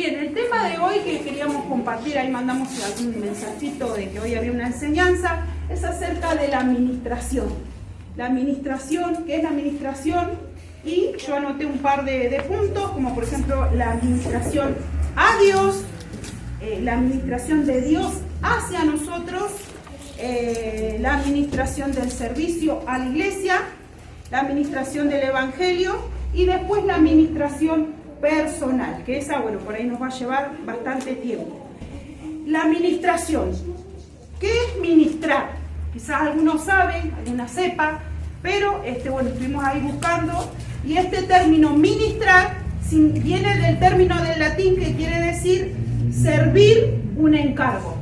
Bien, el tema de hoy que queríamos compartir, ahí mandamos algún mensajito de que hoy había una enseñanza, es acerca de la administración. La administración, ¿qué es la administración? Y yo anoté un par de puntos, como por ejemplo la administración a Dios, la administración de Dios hacia nosotros, la administración del servicio a la iglesia, la administración del evangelio y después la administración personal, que esa, bueno, por ahí nos va a llevar bastante tiempo. La administración. ¿Qué es ministrar? Quizás algunos saben, algunas sepan, pero bueno, estuvimos ahí buscando, y este término ministrar viene del término del latín que quiere decir servir un encargo.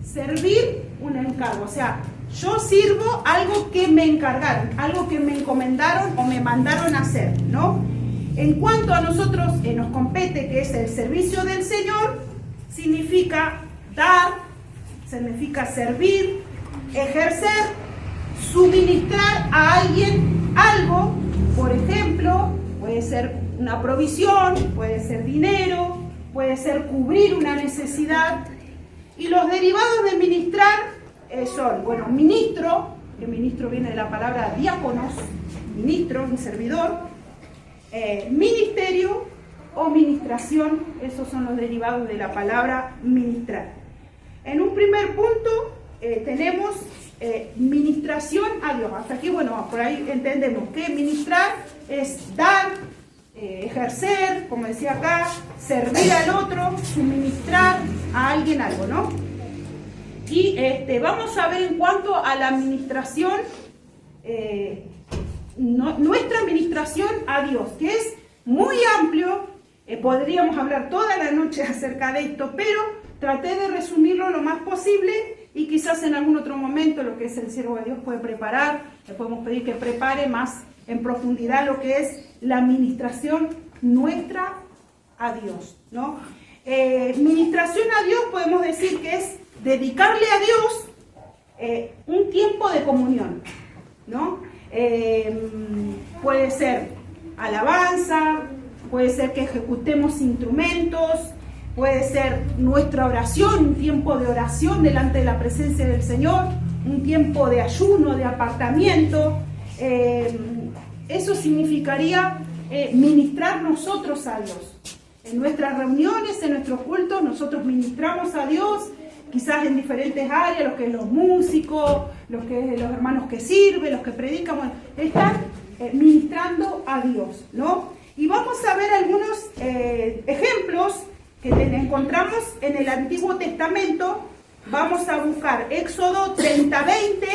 Servir un encargo, o sea, yo sirvo algo que me encargaron, algo que me encomendaron o me mandaron a hacer, ¿no? En cuanto a nosotros nos compete, que es el servicio del Señor, significa dar, significa servir, ejercer, suministrar a alguien algo, por ejemplo, puede ser una provisión, puede ser dinero, puede ser cubrir una necesidad. Y los derivados de ministrar son, bueno, ministro, que ministro viene de la palabra diáconos, ministro, un servidor, ministerio o ministración, esos son los derivados de la palabra ministrar. En un primer punto tenemos ministración a Dios. Hasta aquí, bueno, por ahí entendemos que ministrar es dar, ejercer, como decía acá, servir al otro, suministrar a alguien algo, ¿no? Y vamos a ver en cuanto a la administración, nuestra administración a Dios, que es muy amplio, podríamos hablar toda la noche acerca de esto, pero traté de resumirlo lo más posible y quizás en algún otro momento lo que es el siervo de Dios puede preparar, le podemos pedir que prepare más en profundidad lo que es la administración nuestra a Dios, ¿no? Administración a Dios podemos decir que es dedicarle a Dios un tiempo de comunión, ¿no? Puede ser alabanza, puede ser que ejecutemos instrumentos, puede ser nuestra oración, un tiempo de oración delante de la presencia del Señor, un tiempo de ayuno, de apartamiento. Eso significaría ministrar nosotros a Dios. En nuestras reuniones, en nuestros cultos, nosotros ministramos a Dios, quizás en diferentes áreas, los que los músicos, los hermanos que sirven, los que predican, bueno, están ministrando a Dios, ¿no? Y vamos a ver algunos ejemplos que encontramos en el Antiguo Testamento. Vamos a buscar Éxodo 30:20.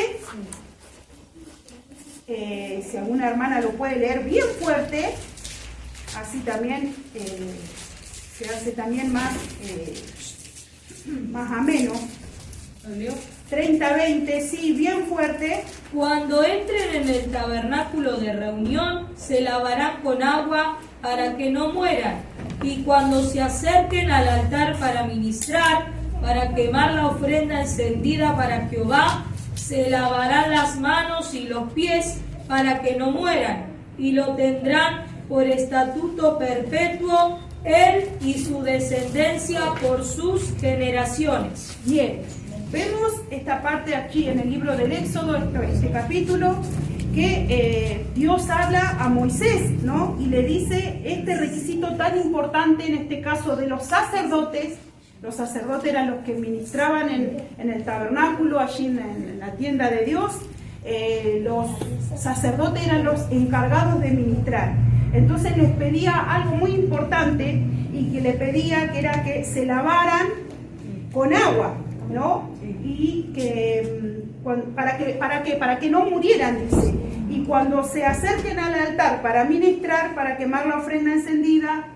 Si alguna hermana lo puede leer bien fuerte, así también se hace también más ameno. 30:20, sí, bien fuerte. Cuando entren en el tabernáculo de reunión, se lavarán con agua para que no mueran. Y cuando se acerquen al altar para ministrar, para quemar la ofrenda encendida para Jehová, se lavarán las manos y los pies para que no mueran. Y lo tendrán por estatuto perpetuo él y su descendencia por sus generaciones. Bien, vemos esta parte aquí en el libro del Éxodo, este capítulo, que Dios habla a Moisés, ¿no? Y le dice este requisito tan importante, en este caso de los sacerdotes. Los sacerdotes eran los que ministraban en el tabernáculo, allí en la tienda de Dios. Los sacerdotes eran los encargados de ministrar. Entonces les pedía algo muy importante, y que le pedía que era que se lavaran con agua, ¿no? Y que para que no murieran, dice. Y cuando se acerquen al altar para ministrar, para quemar la ofrenda encendida,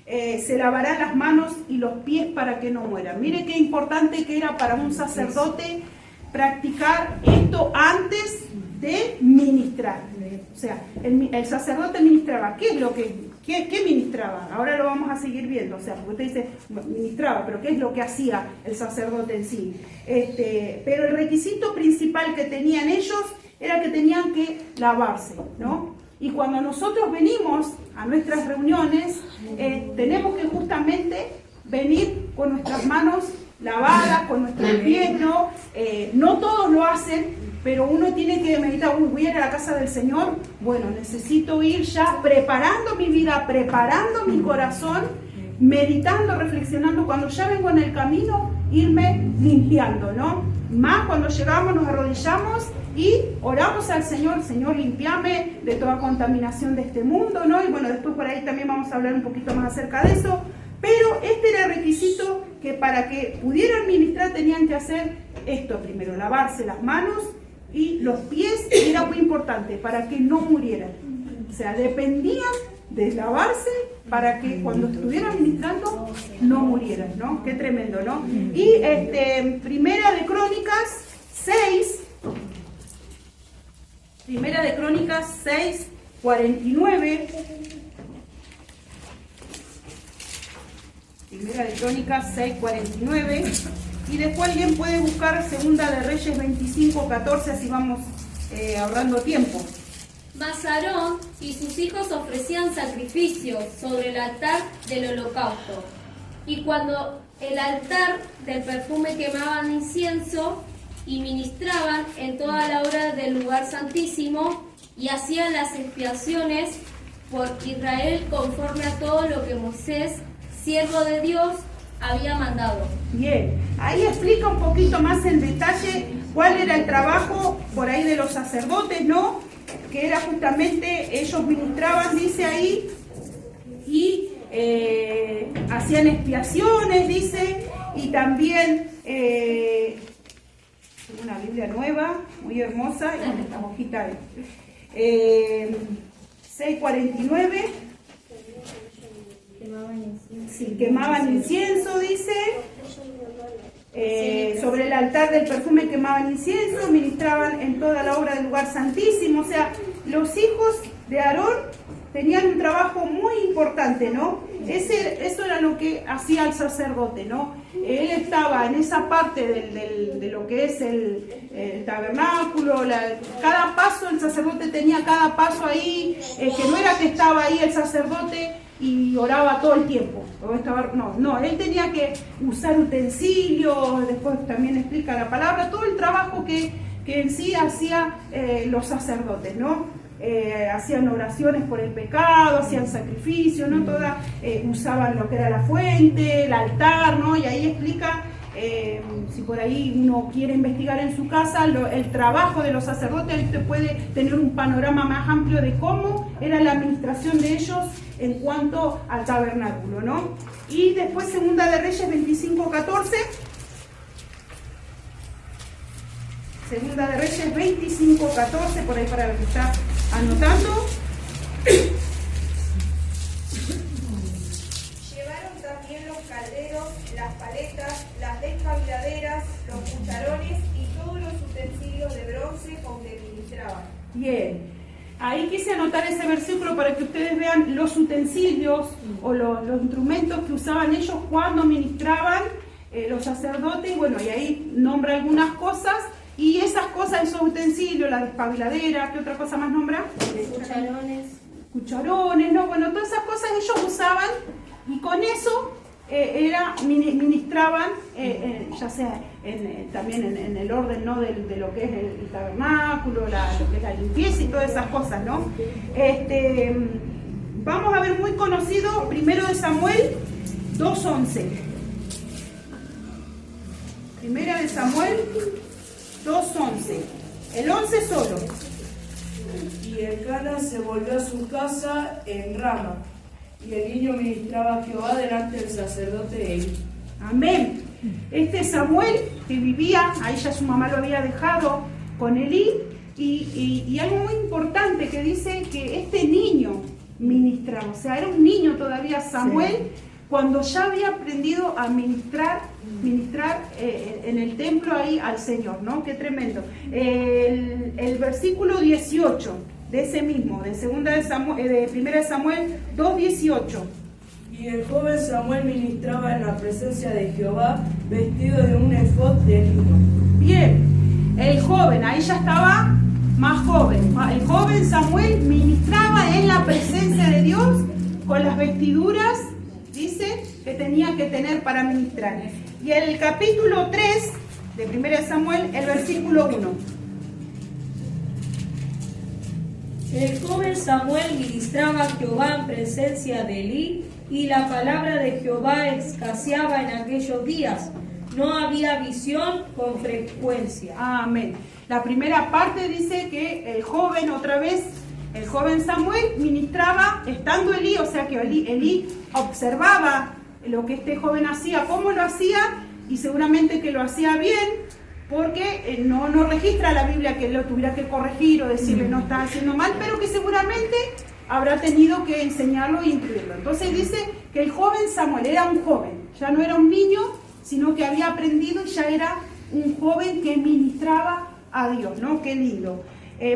se lavarán las manos y los pies para que no mueran. Mire qué importante que era para un sacerdote practicar esto antes de ministrar. O sea, el sacerdote ministraba. ¿Qué ministraba? Ahora lo vamos a seguir viendo. O sea, porque usted dice, ministraba, pero ¿qué es lo que hacía el sacerdote en sí? Pero el requisito principal que tenían ellos era que tenían que lavarse, ¿no? Y cuando nosotros venimos a nuestras reuniones, tenemos que justamente venir con nuestras manos lavadas, con nuestros pies, ¿no? No todos lo hacen, pero uno tiene que meditar, voy a ir a la casa del Señor, bueno, necesito ir ya preparando mi vida, preparando mi corazón, meditando, reflexionando, cuando ya vengo en el camino, irme limpiando, ¿no? Más cuando llegamos, nos arrodillamos y oramos al Señor, Señor, limpiame de toda contaminación de este mundo, ¿no? Y bueno, después por ahí también vamos a hablar un poquito más acerca de eso, pero este era el requisito que para que pudieran ministrar tenían que hacer esto primero, lavarse las manos y los pies, y era muy importante, para que no murieran. O sea, dependían de lavarse para que cuando estuvieran ministrando no murieran, ¿no? Qué tremendo, ¿no? Y Primera de Crónicas 6, Primera de Crónicas 6, 49. Primera de Crónicas 6, 49. Y después alguien puede buscar Segunda de Reyes 25, 14, así vamos ahorrando tiempo. Mas Aarón y sus hijos ofrecían sacrificios sobre el altar del holocausto. Y cuando el altar del perfume quemaban incienso y ministraban en toda la hora del lugar santísimo y hacían las expiaciones por Israel conforme a todo lo que Moisés, siervo de Dios, había mandado. Bien, ahí explica un poquito más en detalle cuál era el trabajo por ahí de los sacerdotes, ¿no? Que era justamente, ellos ministraban, dice ahí, y hacían expiaciones, dice, y también una Biblia nueva, muy hermosa, y esta hojita de 6:49. Sí, quemaban incienso, dice. Sobre el altar del perfume quemaban incienso, ministraban en toda la obra del lugar santísimo. O sea, los hijos de Aarón tenían un trabajo muy importante, ¿no? Eso era lo que hacía el sacerdote, ¿no? Él estaba en esa parte de lo que es el tabernáculo, cada paso, el sacerdote tenía cada paso ahí, que no era que estaba ahí el sacerdote y oraba todo el tiempo. No, él tenía que usar utensilios, después también explica la palabra, todo el trabajo que en sí hacían los sacerdotes, ¿no? Hacían oraciones por el pecado, hacían sacrificios, ¿no? Usaban lo que era la fuente, el altar, ¿no? Y ahí explica, si por ahí uno quiere investigar en su casa, el trabajo de los sacerdotes, ahí usted puede tener un panorama más amplio de cómo era la administración de ellos en cuanto al tabernáculo, ¿no? Y después Segunda de Reyes 25, 14. Segunda de Reyes 25, 14, por ahí para ver que está anotando. Llevaron también los calderos, las paletas, las despabiladeras, los cucharones y todos los utensilios de bronce con que ministraban. Bien, ahí quise anotar ese versículo para que ustedes vean los utensilios o los instrumentos que usaban ellos cuando ministraban los sacerdotes. Bueno, y ahí nombra algunas cosas. Y esas cosas, esos utensilios, la despabiladera, ¿qué otra cosa más nombra? Cucharones, ¿no? Bueno, todas esas cosas ellos usaban y con eso ministraban, ya sea también en el orden, ¿no? de lo que es el tabernáculo, lo que es la limpieza y todas esas cosas, ¿no? Vamos a ver muy conocido, 1 de Samuel 2:11. 1 de Samuel 2:11. El 11 solo. Y Elcana se volvió a su casa en Rama, y el niño ministraba a Jehová delante del sacerdote Eli. Amén. Este Samuel que vivía, ahí ya su mamá lo había dejado con Elí, y algo muy importante que dice que este niño ministraba, o sea, era un niño todavía Samuel, sí, cuando ya había aprendido a ministrar en el templo ahí al Señor, ¿no? Qué tremendo. El versículo 18 de ese mismo, de 1 de Samuel 2:18. Y el joven Samuel ministraba en la presencia de Jehová, vestido de un efod de lino. Bien, el joven, ahí ya estaba más joven. El joven Samuel ministraba en la presencia de Dios con las vestiduras, dice, que tenía que tener para ministrar. Y el capítulo 3 de 1 Samuel, el versículo 1. El joven Samuel ministraba a Jehová en presencia de Elí, y la palabra de Jehová escaseaba en aquellos días. No había visión con frecuencia. Amén. La primera parte dice que el joven, otra vez, el joven Samuel ministraba estando Elí, o sea que Elí observaba lo que este joven hacía, cómo lo hacía, y seguramente que lo hacía bien, porque no registra la Biblia que lo tuviera que corregir o decirle no está haciendo mal, pero que seguramente habrá tenido que enseñarlo e incluirlo. Entonces dice que el joven Samuel era un joven, ya no era un niño, sino que había aprendido y ya era un joven que ministraba a Dios, ¿no? Qué lindo.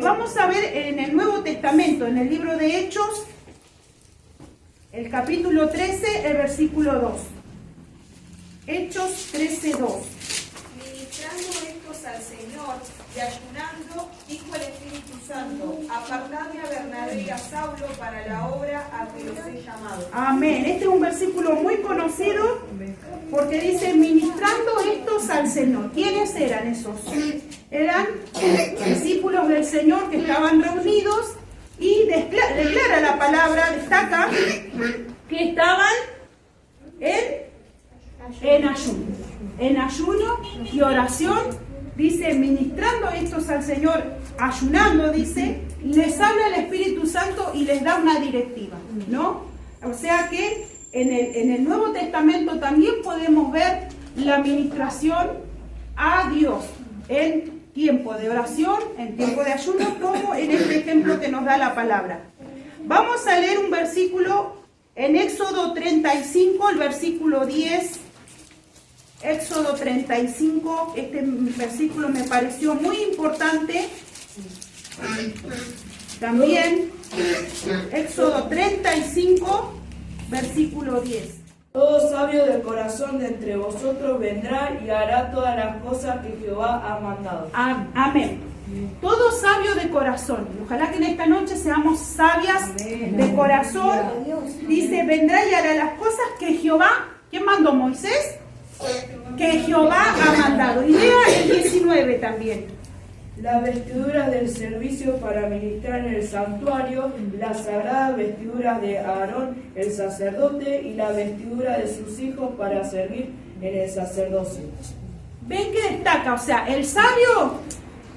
Vamos a ver en el Nuevo Testamento, en el libro de Hechos, el capítulo 13, el versículo 2. Hechos 13:2. Ministrando estos al Señor y ayunando, dijo el Espíritu Santo: apartadme a Bernabé y a Saulo para la obra a que los he llamado. Amén. Este es un versículo muy conocido porque dice: ministrando estos al Señor. ¿Quiénes eran esos? Eran discípulos del Señor que estaban reunidos y declara la palabra, destaca que estaban en ayuno y oración. Dice, ministrando estos al Señor, ayunando, dice, les habla el Espíritu Santo y les da una directiva, ¿no? O sea que en el Nuevo Testamento también podemos ver la ministración a Dios en tiempo de oración, en tiempo de ayuno, como en este ejemplo que nos da la palabra. Vamos a leer un versículo en Éxodo 35, el versículo 10. Éxodo 35, este versículo me pareció muy importante. También, Éxodo 35, versículo 10. Todo sabio de corazón de entre vosotros vendrá y hará todas las cosas que Jehová ha mandado. Amén. Todo sabio de corazón. Ojalá que en esta noche seamos sabias de corazón. Dice, vendrá y hará las cosas que Jehová, ¿quién mandó? Moisés. Que Jehová ha mandado. Y lea el 19 también. Las vestiduras del servicio para ministrar en el santuario, las sagradas vestiduras de Aarón el sacerdote y la vestidura de sus hijos para servir en el sacerdocio. Ven que destaca, o sea, el sabio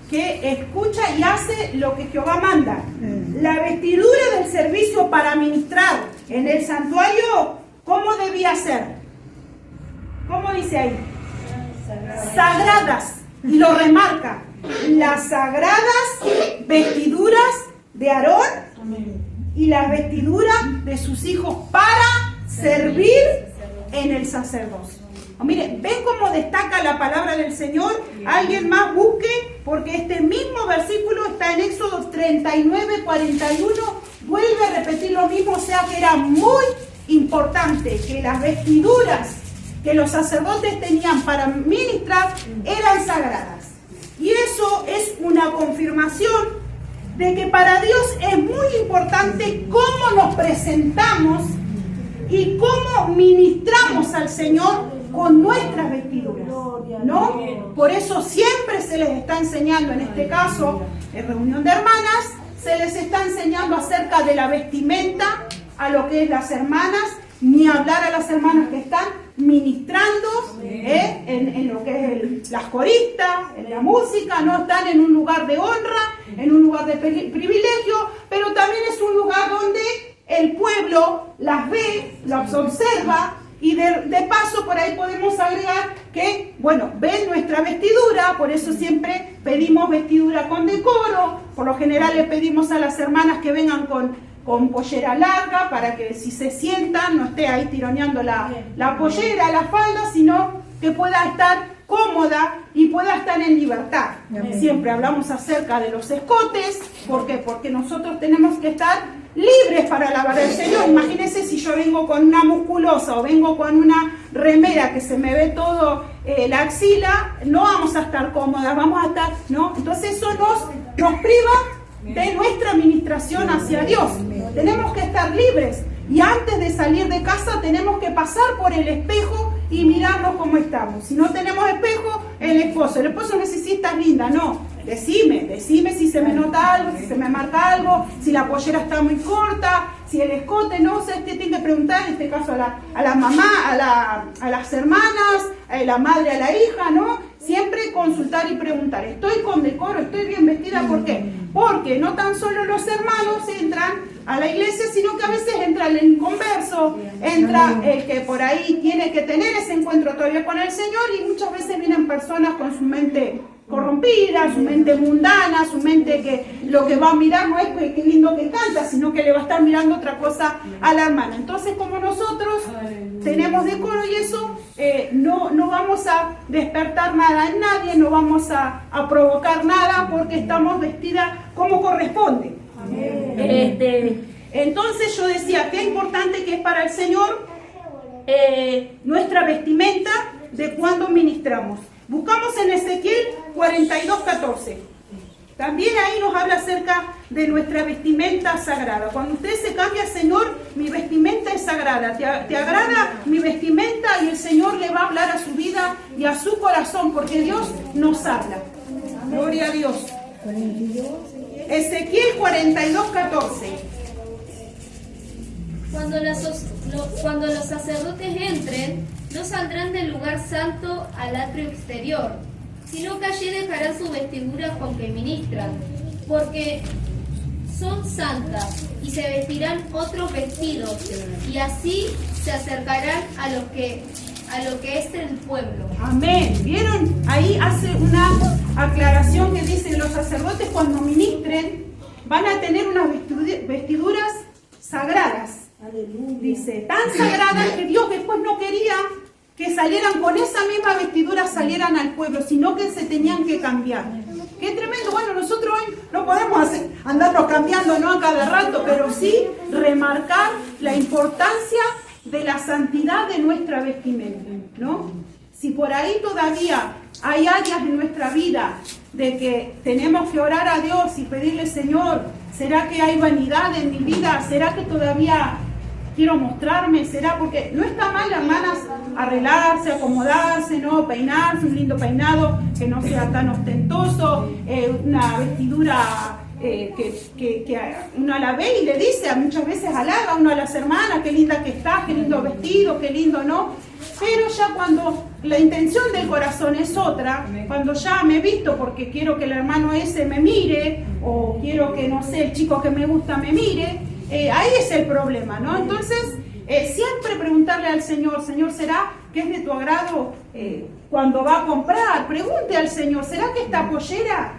que escucha y hace lo que Jehová manda. La vestidura del servicio para ministrar en el santuario, ¿cómo debía ser? ¿Cómo dice ahí? Sagradas. Y lo remarca. Las sagradas vestiduras de Aarón y las vestiduras de sus hijos para servir en el sacerdocio. Miren, ¿ven cómo destaca la palabra del Señor? Alguien más busque, porque este mismo versículo está en Éxodo 39, 41. Vuelve a repetir lo mismo, o sea que era muy importante que las vestiduras que los sacerdotes tenían para ministrar eran sagradas. Y eso es una confirmación de que para Dios es muy importante cómo nos presentamos y cómo ministramos al Señor con nuestras vestiduras, ¿no? Por eso siempre se les está enseñando, en este caso, en reunión de hermanas, se les está enseñando acerca de la vestimenta a lo que es las hermanas, ni hablar a las hermanas que están ministrando en lo que es las coristas, en la música, no están en un lugar de honra, en un lugar de privilegio, pero también es un lugar donde el pueblo las ve, las observa, y de paso por ahí podemos agregar que, bueno, ven nuestra vestidura, por eso siempre pedimos vestidura con decoro. Por lo general le pedimos a las hermanas que vengan con pollera larga, para que si se sientan no esté ahí tironeando la pollera, la falda, sino que pueda estar cómoda y pueda estar en libertad. Siempre hablamos acerca de los escotes. ¿Por qué? Porque nosotros tenemos que estar libres para alabar al Señor. Imagínense si yo vengo con una musculosa o vengo con una remera que se me ve todo la axila, no vamos a estar cómodas, vamos a estar, ¿no? Entonces eso nos priva de nuestra administración hacia Dios. Tenemos que estar libres. Y antes de salir de casa tenemos que pasar por el espejo y mirarnos cómo estamos. Si no tenemos espejo, el esposo me dice, sí, estás linda. No, decime si se me nota algo, si se me marca algo, si la pollera está muy corta, si el escote, no, o sea, usted tiene que preguntar, en este caso a la mamá, a las hermanas, a la madre, a la hija, ¿no? Siempre consultar y preguntar, ¿estoy con decoro? ¿Estoy bien vestida? ¿Por qué? Porque no tan solo los hermanos entran a la iglesia, sino que a veces entra el inconverso, entra el que por ahí tiene que tener ese encuentro todavía con el Señor, y muchas veces vienen personas con su mente corrompida, su mente mundana, su mente que lo que va a mirar no es qué lindo que canta, sino que le va a estar mirando otra cosa a la hermana. Entonces, como nosotros tenemos decoro y eso, no vamos a despertar nada en nadie, no vamos a provocar nada, porque estamos vestidas como corresponde. Entonces yo decía, qué importante que es para el Señor nuestra vestimenta de cuando ministramos. Buscamos en Ezequiel 42:14. También ahí nos habla acerca de nuestra vestimenta sagrada. Cuando usted se cambia, Señor, mi vestimenta es sagrada. ¿Te agrada mi vestimenta? Y el Señor le va a hablar a su vida y a su corazón, porque Dios nos habla. Gloria a Dios. Ezequiel 42:14. Cuando los sacerdotes entren, no saldrán del lugar santo al atrio exterior, sino que allí dejarán sus vestiduras con que ministran, porque son santas, y se vestirán otros vestidos, y así se acercarán a lo que es el pueblo. Amén. ¿Vieron? Ahí hace una aclaración que dice que los sacerdotes cuando ministren van a tener unas vestiduras sagradas. Dice, tan sagradas que Dios después no quería que salieran con esa misma vestidura, salieran al pueblo, sino que se tenían que cambiar. Qué tremendo. Bueno, nosotros hoy no podemos andarnos cambiando, ¿no?, a cada rato, pero sí remarcar la importancia de la santidad de nuestra vestimenta, ¿no? Si por ahí todavía hay áreas en nuestra vida de que tenemos que orar a Dios y pedirle, Señor, ¿será que hay vanidad en mi vida? ¿Será que todavía quiero mostrarme? ¿Será? Porque no está mal, hermanas, arreglarse, acomodarse, ¿no? Peinarse, un lindo peinado que no sea tan ostentoso, una vestidura que uno la ve y le dice, muchas veces halaga uno a las hermanas, qué linda que estás, qué lindo vestido, qué lindo, ¿no? Pero ya cuando la intención del corazón es otra, cuando ya me he visto porque quiero que el hermano ese me mire, o quiero que, no sé, el chico que me gusta me mire, ahí es el problema, ¿no? Entonces, siempre preguntarle al Señor, Señor, ¿será que es de tu agrado cuando va a comprar? Pregunte al Señor, ¿será que esta pollera,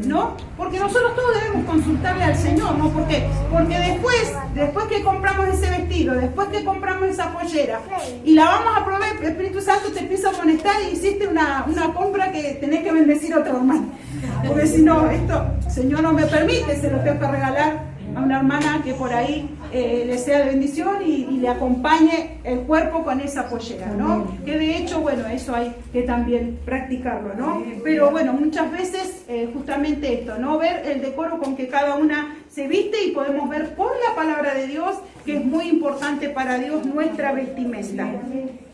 no? Porque nosotros todos debemos consultarle al Señor, ¿no? Porque después que compramos ese vestido, después que compramos esa pollera y la vamos a probar, el Espíritu Santo te empieza a conectar y hiciste una compra que tenés que bendecir a otro hermano. Porque si no, esto, Señor no me permite, se lo tengo que regalar a una hermana que por ahí le sea de bendición y le acompañe el cuerpo con esa pollera, ¿no? Que de hecho, bueno, eso hay que también practicarlo, ¿no? Pero bueno, muchas veces justamente esto, ¿no? Ver el decoro con que cada una se viste, y podemos ver por la palabra de Dios que es muy importante para Dios nuestra vestimenta.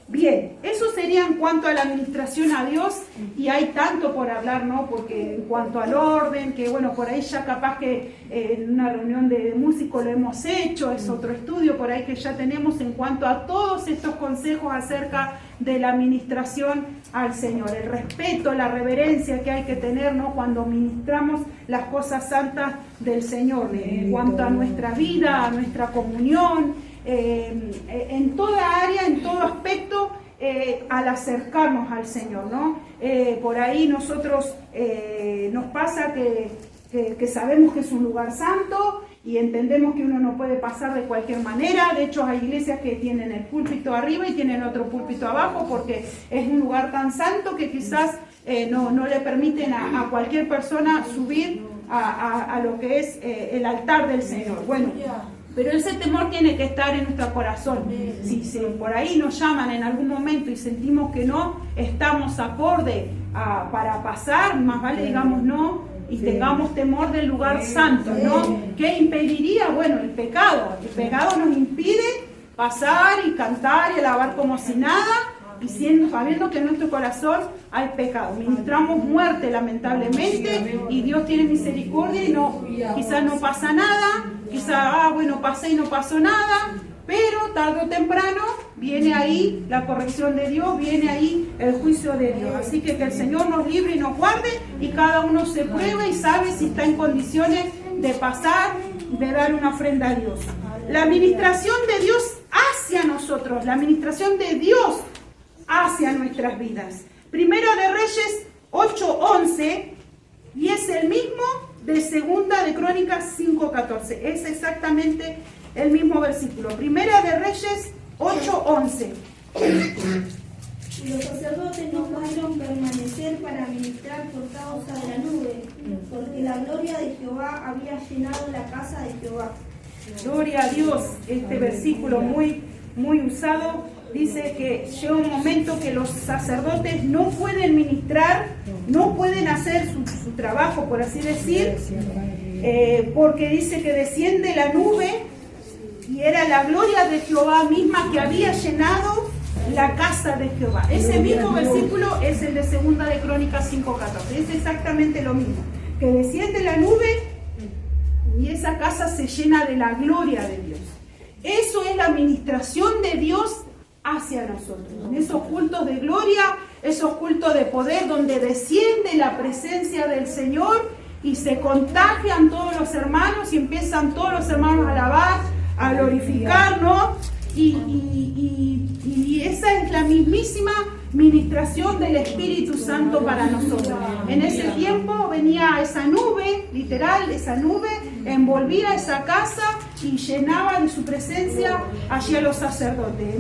Bien, eso sería en cuanto a la administración a Dios, y hay tanto por hablar, ¿no? Porque en cuanto al orden, que bueno, por ahí ya capaz que en una reunión de músicos lo hemos hecho, es otro estudio por ahí que ya tenemos en cuanto a todos estos consejos acerca de la administración al Señor, el respeto, la reverencia que hay que tener, ¿no?, cuando ministramos las cosas santas del Señor, en cuanto a nuestra vida, a nuestra comunión, en toda área, en todo aspecto, al acercarnos al Señor, ¿no? Por ahí nosotros nos pasa que sabemos que es un lugar santo y entendemos que uno no puede pasar de cualquier manera. De hecho, hay iglesias que tienen el púlpito arriba y tienen otro púlpito abajo, porque es un lugar tan santo que quizás no le permiten a cualquier persona subir a lo que es el altar del Señor. Bueno, pero ese temor tiene que estar en nuestro corazón. Si por ahí nos llaman en algún momento y sentimos que no estamos acorde para pasar, más vale digamos no, y tengamos temor del lugar santo, ¿no? ¿Qué impediría? Bueno, el pecado. El pecado nos impide pasar y cantar y alabar como si nada, y sabiendo que en nuestro corazón hay pecado. Ministramos muerte, lamentablemente, y Dios tiene misericordia y quizás no pasa nada, quizás, bueno, pasé y no pasó nada, pero tarde o temprano viene ahí la corrección de Dios, viene ahí el juicio de Dios. Así que el Señor nos libre y nos guarde, y cada uno se pruebe y sabe si está en condiciones de pasar, de dar una ofrenda a Dios. La administración de Dios hacia nosotros, la administración de Dios hacia nuestras vidas. Primera de Reyes 8:11, y es el mismo de Segunda de Crónicas 5:14. Es exactamente el mismo versículo. Primera de Reyes 8:11. Y los sacerdotes no pudieron permanecer para ministrar por causa de la nube, porque la gloria de Jehová había llenado la casa de Jehová. Gloria a Dios. Este versículo muy usado dice que llega un momento que los sacerdotes no pueden ministrar, no pueden hacer su trabajo, por así decir, porque dice que desciende la nube y era la gloria de Jehová misma que había llenado la casa de Jehová. Ese mismo versículo es el de Segunda de Crónicas 5:14. Es exactamente lo mismo, que desciende la nube y esa casa se llena de la gloria de Dios. Eso es la administración de Dios hacia nosotros. En esos cultos de gloria, esos cultos de poder donde desciende la presencia del Señor y se contagian todos los hermanos y empiezan todos los hermanos a alabar, a glorificar, ¿no? Y esa es la mismísima ministración del Espíritu Santo para nosotros. En ese tiempo venía esa nube, literal, esa nube envolvía esa casa y llenaba de su presencia allí a los sacerdotes.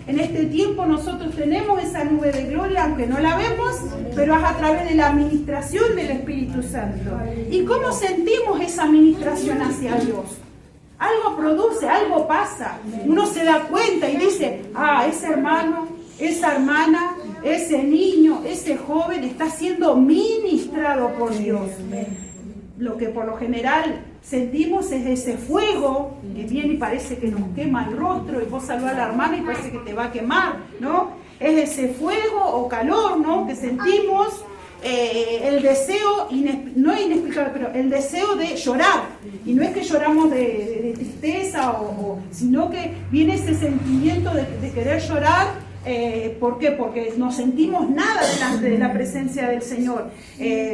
En este tiempo nosotros tenemos esa nube de gloria, aunque no la vemos, pero es a través de la administración del Espíritu Santo. ¿Y cómo sentimos esa administración hacia Dios? Algo produce, algo pasa. Uno se da cuenta y dice, ese hermano, esa hermana, ese niño, ese joven está siendo ministrado por Dios. Lo que por lo general sentimos es ese fuego que viene y parece que nos quema el rostro, y vos saludás a la hermana y parece que te va a quemar, ¿no? Es ese fuego o calor, ¿no?, que sentimos, el deseo, no es inexplicable, pero el deseo de llorar. Y no es que lloramos de tristeza, sino que viene ese sentimiento de querer llorar. ¿Por qué? Porque no sentimos nada delante de la presencia del Señor.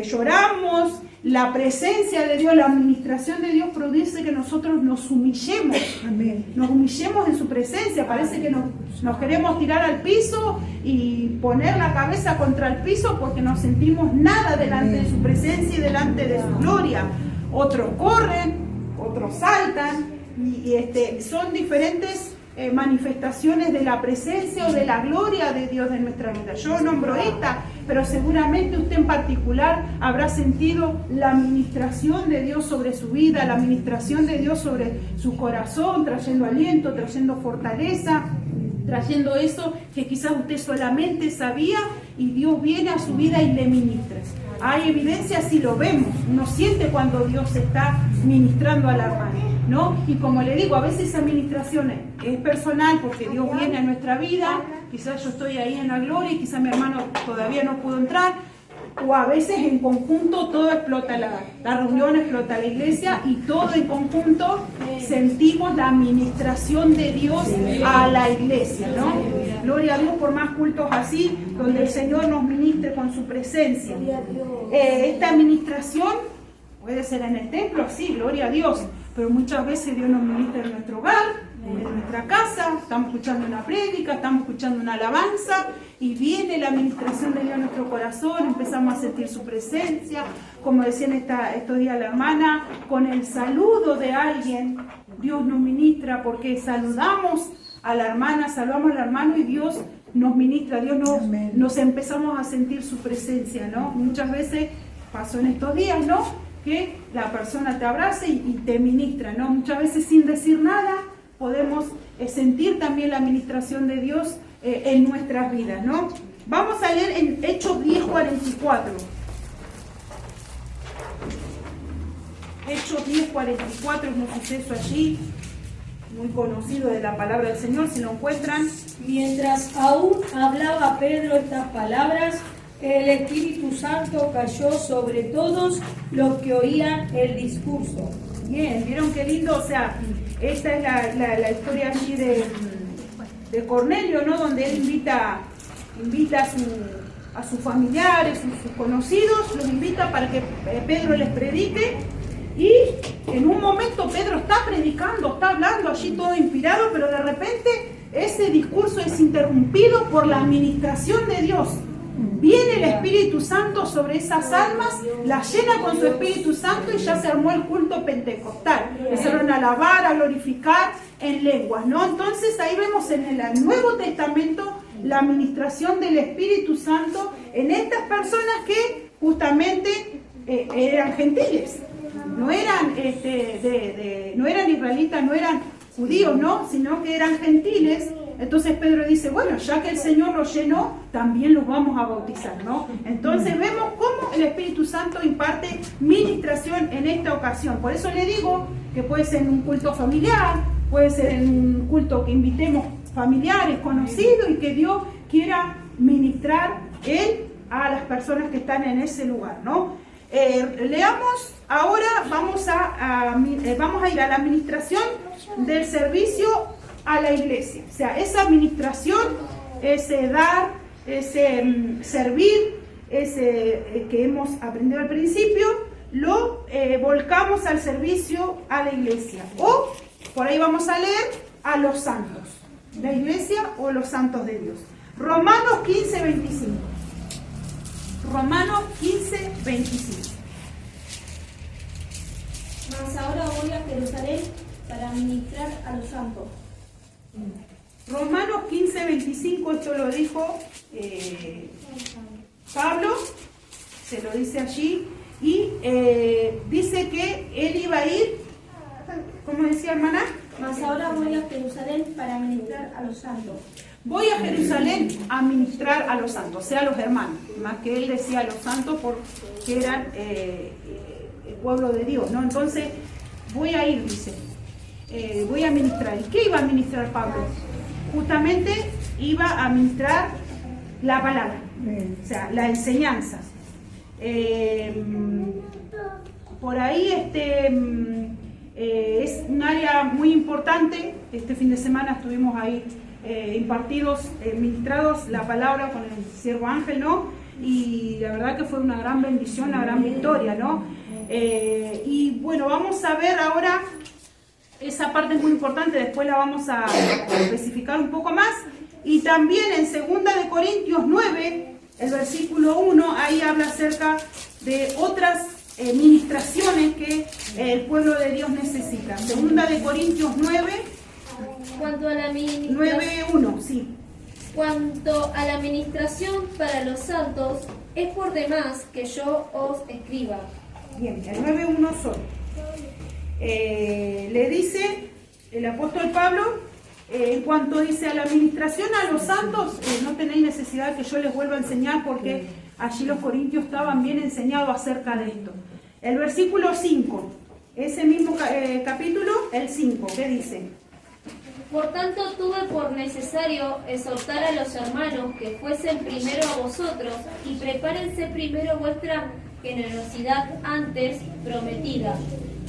Lloramos, la presencia de Dios, la administración de Dios produce que nosotros nos humillemos. Amén. Nos humillemos en su presencia. Parece que nos queremos tirar al piso y poner la cabeza contra el piso porque no sentimos nada delante de su presencia y delante de su gloria. Otros corren, otros saltan, y son diferentes manifestaciones de la presencia o de la gloria de Dios en nuestra vida. Yo nombro esta, pero seguramente usted en particular habrá sentido la administración de Dios sobre su vida, la administración de Dios sobre su corazón, trayendo aliento, trayendo fortaleza, trayendo eso que quizás usted solamente sabía, y Dios viene a su vida y le ministra. Hay evidencia, si lo vemos, uno siente cuando Dios está ministrando a la hermana, ¿no? Y como le digo, a veces esa administración es personal porque Dios viene a nuestra vida, quizás yo estoy ahí en la gloria y quizás mi hermano todavía no pudo entrar, o a veces en conjunto todo explota, la reunión explota la iglesia, y todo en conjunto sentimos la administración de Dios a la iglesia, ¿no? Gloria a Dios por más cultos así, donde el Señor nos ministre con su presencia. Esta administración puede ser en el templo, sí, gloria a Dios, pero muchas veces Dios nos ministra en nuestro hogar, en nuestra casa, estamos escuchando una prédica, estamos escuchando una alabanza, y viene la administración de Dios a nuestro corazón, empezamos a sentir su presencia, como decía estos días la hermana, con el saludo de alguien, Dios nos ministra, porque saludamos a la hermana, saludamos al hermano y Dios nos ministra, Dios nos empezamos a sentir su presencia, ¿no? Muchas veces pasó en estos días, ¿no?, que la persona te abraza y te ministra, ¿no? Muchas veces sin decir nada podemos sentir también la administración de Dios en nuestras vidas, ¿no? Vamos a leer en Hechos 10:44. Hechos 10:44 es un suceso allí, muy conocido de la palabra del Señor, si lo encuentran. Mientras aún hablaba Pedro estas palabras, el Espíritu Santo cayó sobre todos los que oían el discurso. Bien, ¿vieron qué lindo? O sea, esta es la historia allí de Cornelio, ¿no? Donde él invita a sus familiares, sus conocidos, los invita para que Pedro les predique. Y en un momento Pedro está predicando, está hablando allí todo inspirado, pero de repente ese discurso es interrumpido por la administración de Dios. Viene el Espíritu Santo sobre esas almas, las llena con su Espíritu Santo y ya se armó el culto pentecostal. Empezaron a alabar, a glorificar en lenguas, ¿no? Entonces ahí vemos en el Nuevo Testamento la administración del Espíritu Santo en estas personas que justamente eran gentiles. No eran, no eran israelitas, no eran judíos, ¿no? Sino que eran gentiles. Entonces Pedro dice, bueno, ya que el Señor los llenó, también los vamos a bautizar, ¿no? Entonces vemos cómo el Espíritu Santo imparte ministración en esta ocasión. Por eso le digo que puede ser en un culto familiar, puede ser en un culto que invitemos familiares, conocidos, y que Dios quiera ministrar Él a las personas que están en ese lugar, ¿no? Leamos ahora, vamos a ir a la administración del servicio a la iglesia. O sea, esa administración, ese dar, ese servir, ese que hemos aprendido al principio, lo volcamos al servicio a la iglesia. O por ahí vamos a leer a los santos, la iglesia o los santos de Dios. Romanos 15:25. Romanos 15:25. Mas ahora voy a Jerusalén para ministrar a los santos. Romanos 15:25, esto lo dijo Pablo, se lo dice allí, y dice que él iba a ir, ¿cómo decía hermana? Mas ahora voy a Jerusalén para ministrar a los santos. Voy a Jerusalén a ministrar a los santos, o sea, a los hermanos, más que él decía a los santos porque eran el pueblo de Dios, ¿no? Entonces, voy a ir, dice, voy a ministrar. ¿Y qué iba a ministrar Pablo? Justamente iba a ministrar la palabra, o sea, la enseñanza. Por ahí es un área muy importante. Este fin de semana estuvimos ahí impartidos, ministrados la palabra con el siervo Ángel, ¿no? Y la verdad que fue una gran bendición, una gran victoria, ¿no? Y bueno, vamos a ver ahora, esa parte es muy importante, después la vamos a especificar un poco más. Y también en 2 Corintios 9, el versículo 1, ahí habla acerca de otras ministraciones que el pueblo de Dios necesita. 2 Corintios 9, Cuanto a la 9:1, sí. Cuanto a la administración para los santos, es por demás que yo os escriba. Bien, el 9:1 solo. Le dice el apóstol Pablo, en cuanto dice a la administración a los santos, no tenéis necesidad que yo les vuelva a enseñar porque allí los corintios estaban bien enseñados acerca de esto. El versículo 5, ese mismo capítulo, el 5, ¿qué dice? Por tanto, tuve por necesario exhortar a los hermanos que fuesen primero a vosotros y prepárense primero vuestra generosidad antes prometida,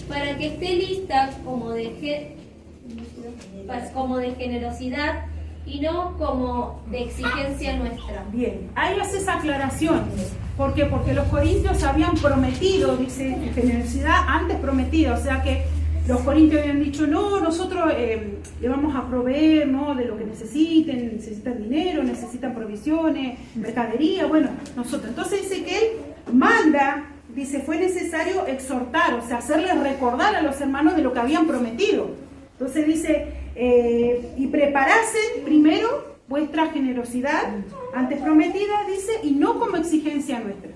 para que esté lista como de generosidad y no como de exigencia nuestra. Bien, ahí hace esa aclaración. ¿Por qué? Porque los corintios habían prometido, dice, generosidad antes prometida, o sea que los corintios habían dicho, no, nosotros le vamos a proveer, ¿no?, de lo que necesitan dinero, necesitan provisiones, mercadería, bueno, nosotros. Entonces dice que él manda, dice, fue necesario exhortar, o sea, hacerles recordar a los hermanos de lo que habían prometido. Entonces dice, y preparasen primero vuestra generosidad antes prometida, dice, y no como exigencia nuestra.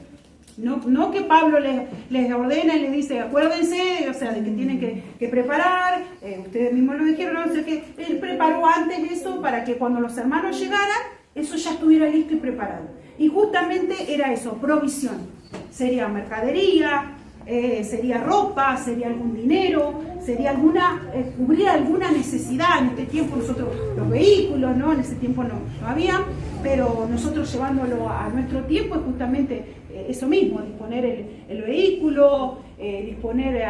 No que Pablo les ordena y les dice, acuérdense, o sea, de que tienen que preparar, ustedes mismos lo dijeron, ¿no? O sea, que él preparó antes eso para que cuando los hermanos llegaran, eso ya estuviera listo y preparado. Y justamente era eso, provisión. Sería mercadería, sería ropa, sería algún dinero, sería cubrir alguna necesidad. En este tiempo nosotros, los vehículos, ¿no? En ese tiempo no había, pero nosotros llevándolo a nuestro tiempo es justamente eso mismo, disponer el vehículo, disponer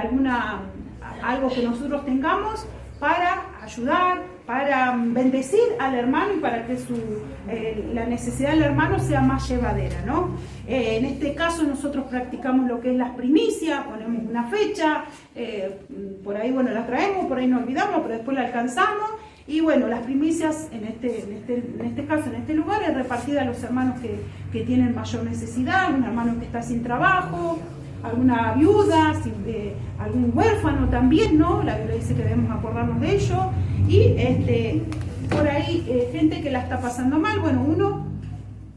algo que nosotros tengamos para ayudar, para bendecir al hermano y para que la necesidad del hermano sea más llevadera, ¿no? En este caso nosotros practicamos lo que es las primicias, ponemos una fecha, por ahí las traemos, por ahí nos olvidamos, pero después la alcanzamos. Y bueno, las primicias en este caso, en este lugar, es repartida a los hermanos que tienen mayor necesidad, un hermano que está sin trabajo, alguna viuda, algún huérfano también, ¿no? La Biblia dice que debemos acordarnos de ello. Y por ahí gente que la está pasando mal, bueno, uno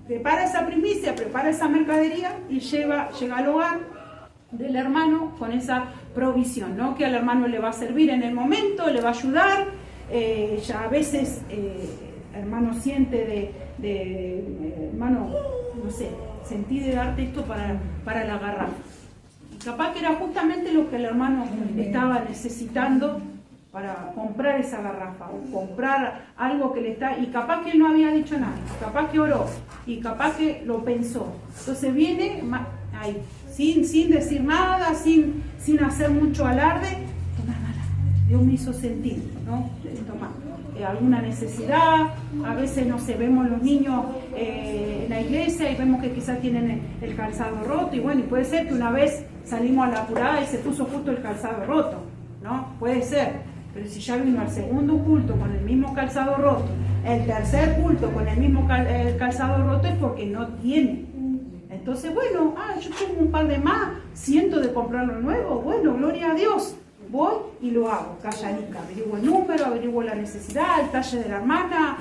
prepara esa primicia, prepara esa mercadería y llega al hogar del hermano con esa provisión, ¿no? Que al hermano le va a servir en el momento, le va a ayudar. Ya a veces hermano siente hermano, no sé, sentí de darte esto para la garrafa. Y capaz que era justamente lo que el hermano estaba necesitando para comprar esa garrafa o comprar algo que le está, y capaz que él no había dicho nada, capaz que oró y capaz que lo pensó. Entonces viene ahí, sin decir nada, sin hacer mucho alarde. Toma, hermana, Dios me hizo sentir, ¿no? Toma, alguna necesidad. A veces, no sé, vemos los niños en la iglesia y vemos que quizás tienen el calzado roto, y bueno, y puede ser que una vez salimos a la apurada y se puso justo el calzado roto, ¿no? Puede ser. Pero si ya vino al segundo culto con el mismo calzado roto, el tercer culto con el mismo calzado roto, es porque no tiene. Entonces, bueno, yo tengo un par de más, siento de comprarlo nuevo, bueno, gloria a Dios. Voy y lo hago, calladica, averiguo el número, averiguo la necesidad, el talle de la hermana,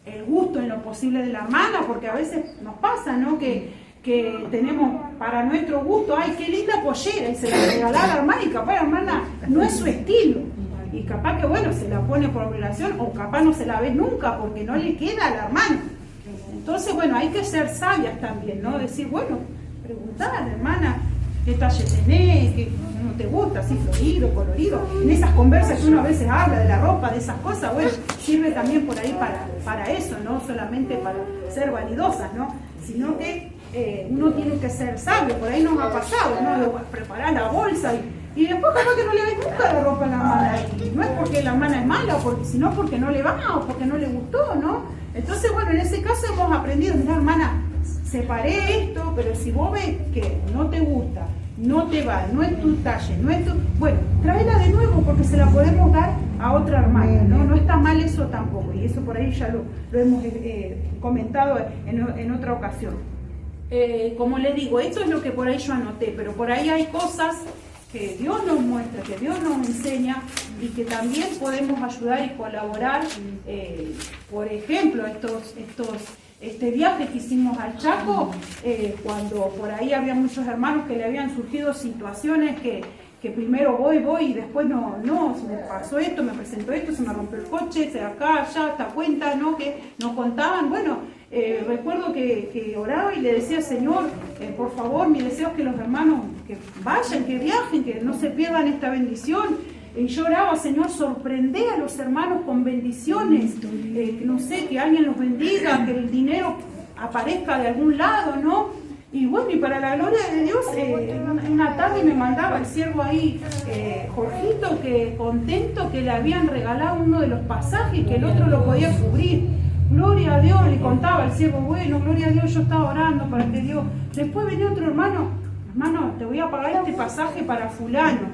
el gusto en lo posible de la hermana, porque a veces nos pasa, ¿no? Que tenemos para nuestro gusto, ¡ay, qué linda pollera! Y se la regala a la hermana, y capaz la hermana no es su estilo. Y capaz que, bueno, se la pone por obligación, o capaz no se la ve nunca porque no le queda a la hermana. Entonces, bueno, hay que ser sabias también, ¿no? Decir, bueno, preguntar, hermana, ¿qué talle tenés? ¿Qué no te gusta? ¿Así florido, colorido? En esas conversas que uno a veces habla de la ropa, de esas cosas, bueno, sirve también por ahí para eso, no solamente para ser vanidosas, ¿no? Sino que uno tiene que ser sabio. Por ahí nos ha pasado, ¿no? De preparar la bolsa y después capaz que no le ves nunca la ropa a la hermana. Y no es porque la hermana es mala, sino porque no le va o porque no le gustó, ¿no? Entonces, bueno, en ese caso hemos aprendido, mira, hermana, separé esto, pero si vos ves que no te gusta, no te va, no es tu talle, no es tu... Bueno, tráela de nuevo porque se la podemos dar a otra hermana, ¿no? No está mal eso tampoco, y eso por ahí ya lo hemos comentado en otra ocasión. Como le digo, esto es lo que por ahí yo anoté, pero por ahí hay cosas que Dios nos muestra, que Dios nos enseña y que también podemos ayudar y colaborar. Por ejemplo, este viaje que hicimos al Chaco, cuando por ahí había muchos hermanos que le habían surgido situaciones que primero voy y después no, se me pasó esto, me presentó esto, se me rompió el coche, acá, allá, esta cuenta, ¿no? Que nos contaban, bueno, recuerdo que oraba y le decía, Señor, por favor, mi deseo es que los hermanos que vayan, que viajen, que no se pierdan esta bendición. Y yo oraba, Señor, sorprende a los hermanos con bendiciones, no sé, que alguien los bendiga, que el dinero aparezca de algún lado, ¿no? Y bueno, y para la gloria de Dios, una tarde me mandaba el siervo ahí, Jorgito, que contento que le habían regalado uno de los pasajes, que el otro lo podía cubrir. Gloria a Dios, le contaba al siervo, bueno, gloria a Dios, yo estaba orando para que Dios... Después venía otro hermano, te voy a pagar este pasaje para fulano.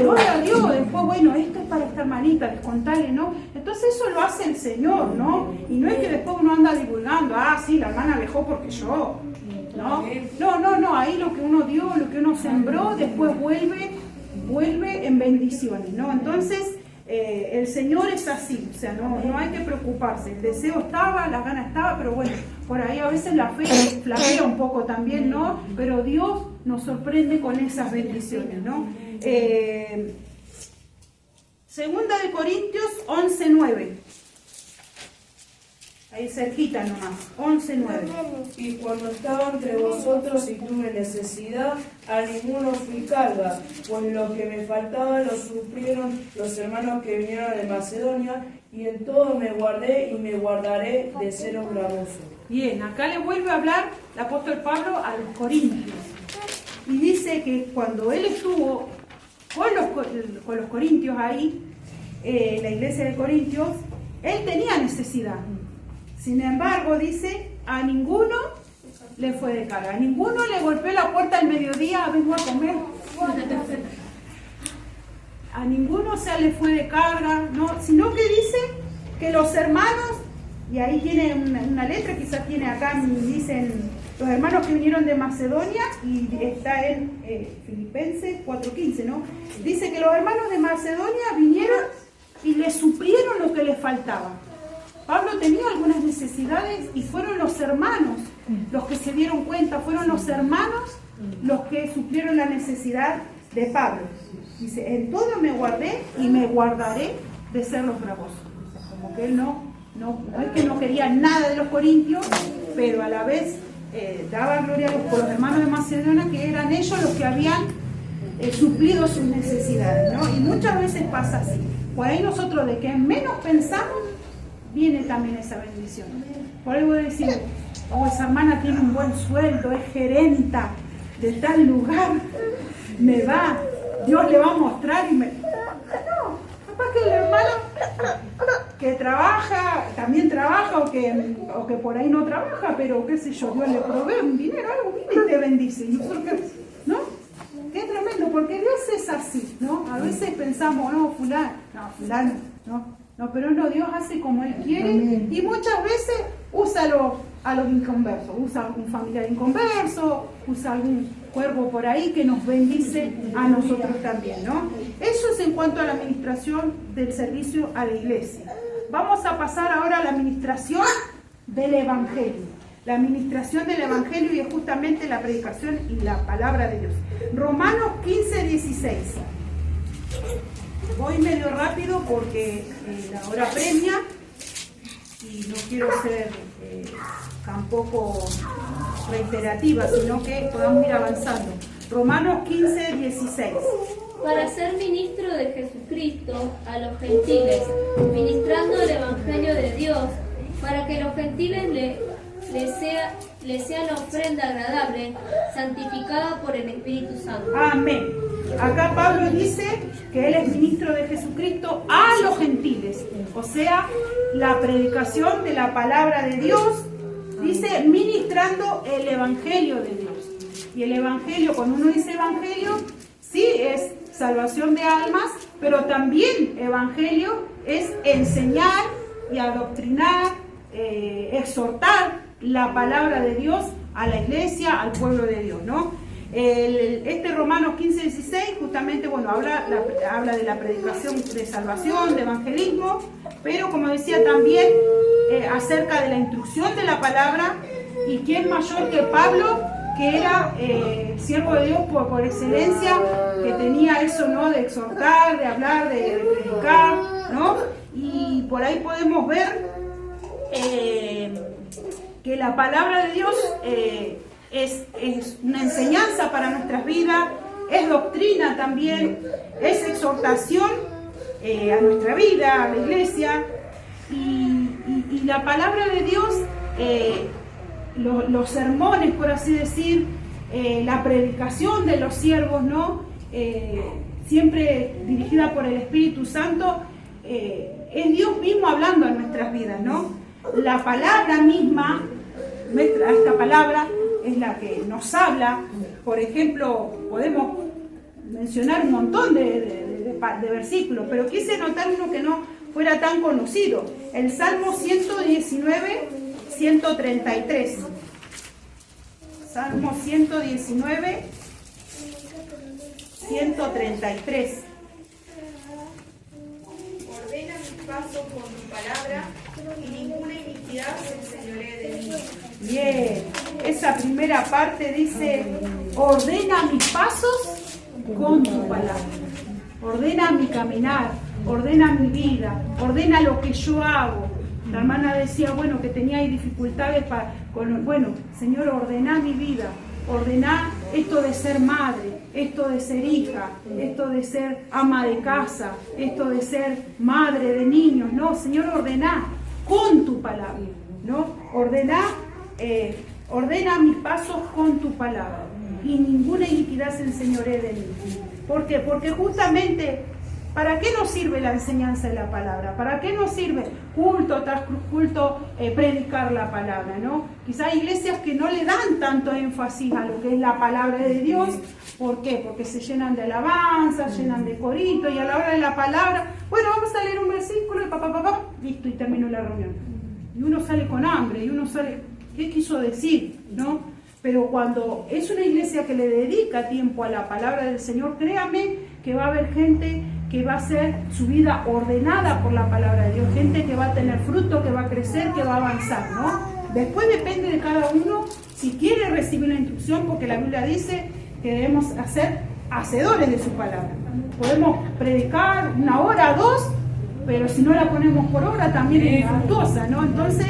Gloria a Dios, después, bueno, esto es para esta hermanita, descontale, ¿no? Entonces eso lo hace el Señor, ¿no? Y no es que después uno anda divulgando, sí, la hermana dejó porque yo... No, ahí lo que uno dio, lo que uno sembró, después vuelve en bendiciones, ¿no? Entonces, el Señor es así, o sea, no hay que preocuparse, el deseo estaba, las ganas estaban, pero bueno, por ahí a veces la fe flaquea un poco también, ¿no? Pero Dios nos sorprende con esas bendiciones, ¿no? Segunda de Corintios 11:9. Ahí cerquita nomás, 11:9. Y cuando estaba entre vosotros y tuve necesidad, a ninguno fui carga, pues lo que me faltaba lo suplieron los hermanos que vinieron de Macedonia, y en todo me guardé y me guardaré de seros gravoso. Bien, acá le vuelve a hablar el apóstol Pablo a los corintios. Y dice que cuando él estuvo con los corintios ahí, la iglesia de Corintios, él tenía necesidad. Sin embargo, dice, a ninguno le fue de carga. A ninguno le golpeó la puerta al mediodía, vengo a comer. A ninguno le fue de carga, no, sino que dice que los hermanos, y ahí tiene una letra, quizás tiene acá, dicen los hermanos que vinieron de Macedonia, y está en Filipenses 4:15, ¿no? Dice que los hermanos de Macedonia vinieron y le suplieron lo que les faltaba. Pablo tenía algunas necesidades y fueron los hermanos los que se dieron cuenta, fueron los hermanos los que suplieron la necesidad de Pablo. Dice, en todo me guardé y me guardaré de ser los gravosos. Como que él no es que no quería nada de los corintios, pero a la vez daba gloria por los hermanos de Macedonia, que eran ellos los que habían suplido sus necesidades, ¿no? Y muchas veces pasa así. Por ahí nosotros de que menos pensamos, viene también esa bendición. Por ahí voy a decir, oh, esa hermana tiene un buen sueldo, es gerenta de tal lugar, Dios le va a mostrar y me... No, capaz que el hermano que trabaja, también trabaja o que por ahí no trabaja, pero qué sé yo, Dios le provee un dinero, algo, viene y te bendice. ¿No? Qué tremendo, porque Dios es así, ¿no? A veces pensamos, fulano, no, pero no, Dios hace como Él quiere. Amén. Y muchas veces usa a los inconversos, usa a algún familiar inconverso, usa algún cuervo por ahí que nos bendice a nosotros también, ¿no? Eso es en cuanto a la administración del servicio a la iglesia. Vamos a pasar ahora a la administración del Evangelio. La administración del Evangelio, y es justamente la predicación y la palabra de Dios. Romanos 15:16. Voy medio rápido porque la hora premia y no quiero ser tampoco reiterativa, sino que podamos ir avanzando. Romanos 15:16. Para ser ministro de Jesucristo a los gentiles, ministrando el Evangelio de Dios, para que los gentiles le sea la ofrenda agradable, santificada por el Espíritu Santo. Amén. Acá Pablo dice que él es ministro de Jesucristo a los gentiles, o sea, la predicación de la palabra de Dios, dice ministrando el Evangelio de Dios. Y el Evangelio, cuando uno dice Evangelio, sí es salvación de almas, pero también Evangelio es enseñar y adoctrinar, exhortar la palabra de Dios a la iglesia, al pueblo de Dios, ¿no? Este Romanos 15:16 justamente, habla de la predicación de salvación, de evangelismo, pero como decía también acerca de la instrucción de la palabra. Y quién mayor que Pablo, que era siervo de Dios por excelencia, que tenía eso, ¿no? De exhortar, de hablar, de predicar, ¿no? Y por ahí podemos ver que la palabra de Dios es una enseñanza para nuestras vidas, es doctrina también, es exhortación a nuestra vida, a la iglesia, y la palabra de Dios, los sermones, por así decir, la predicación de los siervos, ¿no? Siempre dirigida por el Espíritu Santo, es Dios mismo hablando en nuestras vidas, ¿no? La palabra misma, esta palabra es la que nos habla. Por ejemplo, podemos mencionar un montón de versículos, pero quise notar uno que no fuera tan conocido, el Salmo 119, 133. Salmo 119, 133. Ordena mis pasos con tu palabra, y ninguna iniquidad se enseñoree de mí. Bien, esa primera parte dice, ordena mis pasos con tu palabra. Ordena mi caminar, ordena mi vida, ordena lo que yo hago. La hermana decía, bueno, que tenía ahí dificultades bueno, Señor, ordená mi vida, ordená esto de ser madre, esto de ser hija, esto de ser ama de casa, esto de ser madre de niños, no, Señor, ordená con tu palabra, ¿no? Ordena mis pasos con tu palabra y ninguna iniquidad se enseñoree de mí. ¿Por qué? Porque justamente, ¿para qué nos sirve la enseñanza de la palabra? ¿Para qué nos sirve culto tras culto predicar la palabra, ¿no? Quizá hay iglesias que no le dan tanto énfasis a lo que es la palabra de Dios. ¿Por qué? Porque se llenan de alabanzas, llenan de coritos, y a la hora de la palabra, bueno, vamos a leer un versículo y listo, y terminó la reunión. Y uno sale con hambre, y uno sale, ¿qué quiso decir? ¿No? Pero cuando es una iglesia que le dedica tiempo a la palabra del Señor, créame que va a haber gente que va a ser su vida ordenada por la palabra de Dios, gente que va a tener fruto, que va a crecer, que va a avanzar, ¿no? Después depende de cada uno si quiere recibir la instrucción, porque la Biblia dice que debemos ser hacedores de su palabra. Podemos predicar 1 hora, 2, pero si no la ponemos por obra también es infructuosa, ¿no? Entonces,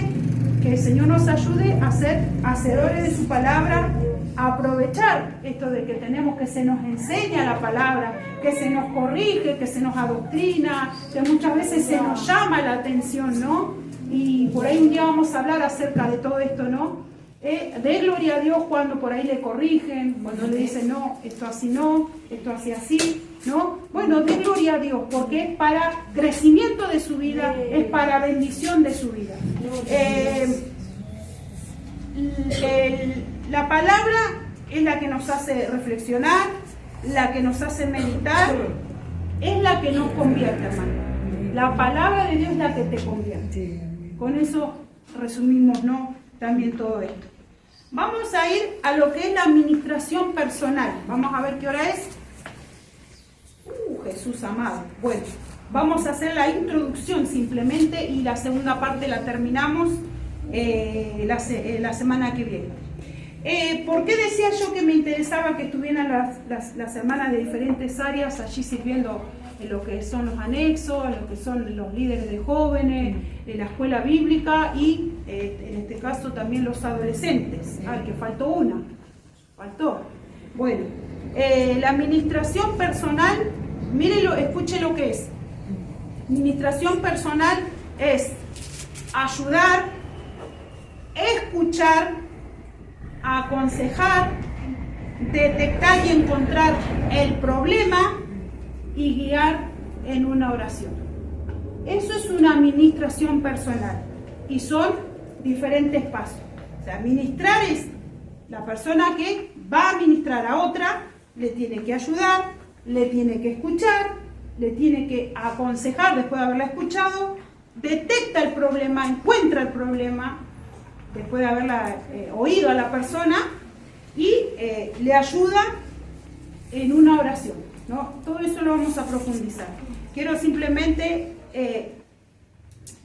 que el Señor nos ayude a ser hacedores de su palabra, a aprovechar esto de que tenemos que se nos enseña la palabra, que se nos corrige, que se nos adoctrina, que muchas veces se nos llama la atención, ¿no? Y por ahí un día vamos a hablar acerca de todo esto, ¿no? De gloria a Dios cuando por ahí le corrigen, cuando le dicen, no, esto así no, esto así, ¿no? Bueno, de gloria a Dios, porque es para crecimiento de su vida, es para bendición de su vida. La palabra es la que nos hace reflexionar, la que nos hace meditar, es la que nos convierte, hermano. La palabra de Dios es la que te convierte. Con eso resumimos, ¿no? También todo esto. Vamos a ir a lo que es la administración personal. Vamos a ver qué hora es. Jesús amado. Bueno, vamos a hacer la introducción simplemente y la segunda parte la terminamos la semana que viene. ¿Por qué decía yo que me interesaba que estuvieran las hermanas de diferentes áreas allí sirviendo en lo que son los anexos, en lo que son los líderes de jóvenes, en la escuela bíblica y en este caso también los adolescentes? Que faltó una. Faltó. Bueno, la administración personal, mírenlo, escuchen lo que es. Administración personal es ayudar, escuchar, aconsejar, detectar y encontrar el problema y guiar en una oración. Eso es una administración personal y son diferentes pasos. O sea, administrar es la persona que va a administrar a otra, le tiene que ayudar, le tiene que escuchar, le tiene que aconsejar después de haberla escuchado, detecta el problema, encuentra el problema después de haberla oído a la persona y le ayuda en una oración, ¿no? Todo eso lo vamos a profundizar. Quiero simplemente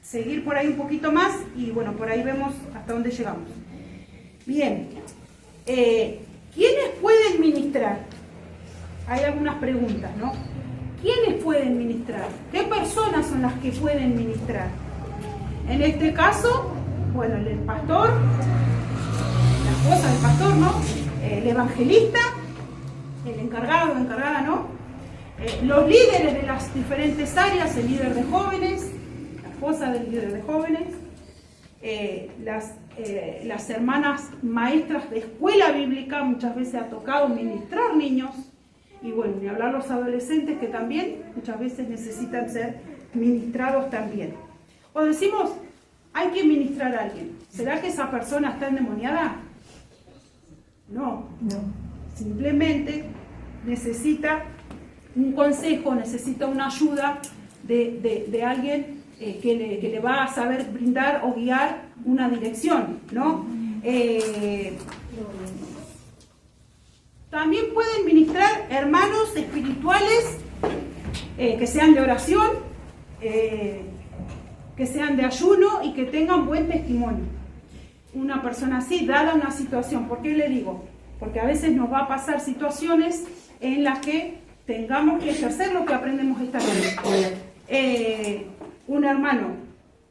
seguir por ahí un poquito más y bueno, por ahí vemos hasta dónde llegamos. Bien, ¿quiénes pueden ministrar? Hay algunas preguntas, ¿no? ¿Quiénes pueden ministrar? ¿Qué personas son las que pueden ministrar? En este caso, bueno, el pastor, la esposa del pastor, ¿no? El evangelista, el encargado o encargada, ¿no? Los líderes de las diferentes áreas, el líder de jóvenes, la esposa del líder de jóvenes, las hermanas maestras de escuela bíblica, muchas veces ha tocado ministrar niños, y bueno, ni hablar los adolescentes que también muchas veces necesitan ser ministrados también. O decimos, hay que ministrar a alguien. ¿Será que esa persona está endemoniada? No. Simplemente necesita un consejo, necesita una ayuda de alguien que le va a saber brindar o guiar una dirección, ¿no? También pueden ministrar hermanos espirituales que sean de oración, que sean de ayuno y que tengan buen testimonio. Una persona así, dada una situación. ¿Por qué le digo? Porque a veces nos va a pasar situaciones en las que tengamos que ejercer lo que aprendemos esta noche. Un hermano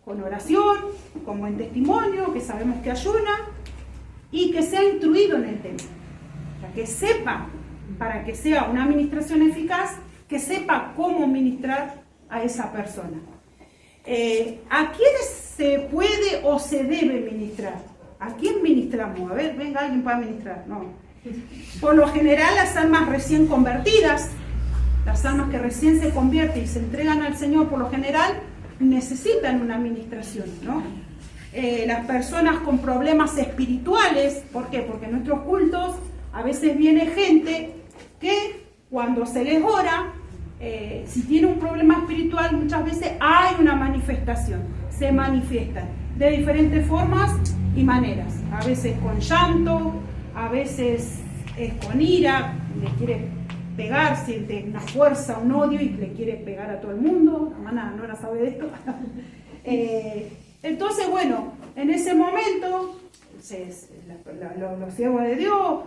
con oración, con buen testimonio, que sabemos que ayuna y que sea instruido en el tema. O sea, que sepa, para que sea una administración eficaz, que sepa cómo ministrar a esa persona. ¿A quiénes se puede o se debe ministrar? ¿A quién ministramos? A ver, venga alguien para ministrar. No. Por lo general, las almas recién convertidas, las almas que recién se convierten y se entregan al Señor, por lo general, necesitan una administración, ¿no? Las personas con problemas espirituales, ¿por qué? Porque en nuestros cultos a veces viene gente que cuando se les ora, si tiene un problema espiritual, muchas veces hay una manifestación, se manifiestan de diferentes formas y maneras, a veces con llanto, a veces es con ira, le quiere pegar, siente una fuerza, un odio y le quiere pegar a todo el mundo. La hermana Nora sabe de esto. Entonces, bueno, en ese momento los siervos de Dios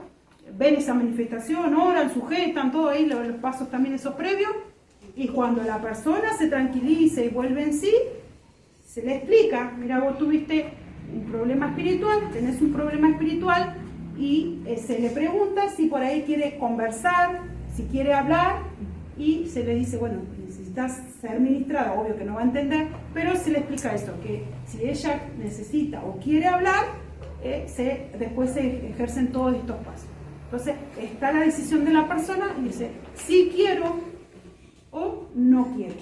ven esa manifestación, oran, sujetan, todo ahí, los pasos también esos previos, y cuando la persona se tranquiliza y vuelve en sí, se le explica, mira, vos tuviste un problema espiritual, tenés un problema espiritual, y se le pregunta si por ahí quiere conversar, si quiere hablar, y se le dice, bueno, necesitas ser ministrada, obvio que no va a entender, pero se le explica eso, que si ella necesita o quiere hablar, después se ejercen todos estos pasos. Entonces, está la decisión de la persona y dice, sí quiero o no quiero.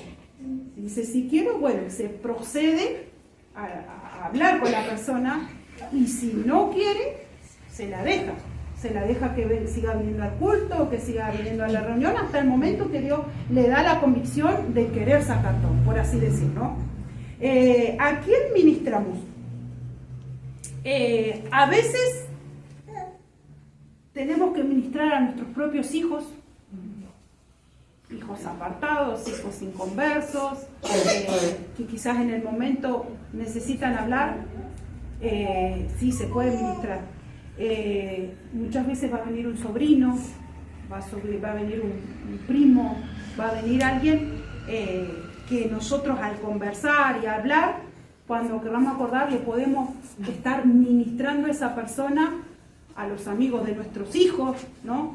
Si dice sí quiero, bueno, se procede a hablar con la persona, y si no quiere, se la deja que siga viniendo al culto, que siga viniendo a la reunión, hasta el momento que Dios le da la convicción de querer sacar todo, por así decir, ¿no? ¿A quién ministramos? A veces tenemos que ministrar a nuestros propios hijos apartados, hijos inconversos, que quizás en el momento necesitan hablar. Sí, se puede ministrar. Muchas veces va a venir un sobrino, va a venir un primo, va a venir alguien que nosotros al conversar y hablar, cuando queramos acordar, le podemos estar ministrando a esa persona, a los amigos de nuestros hijos, ¿no?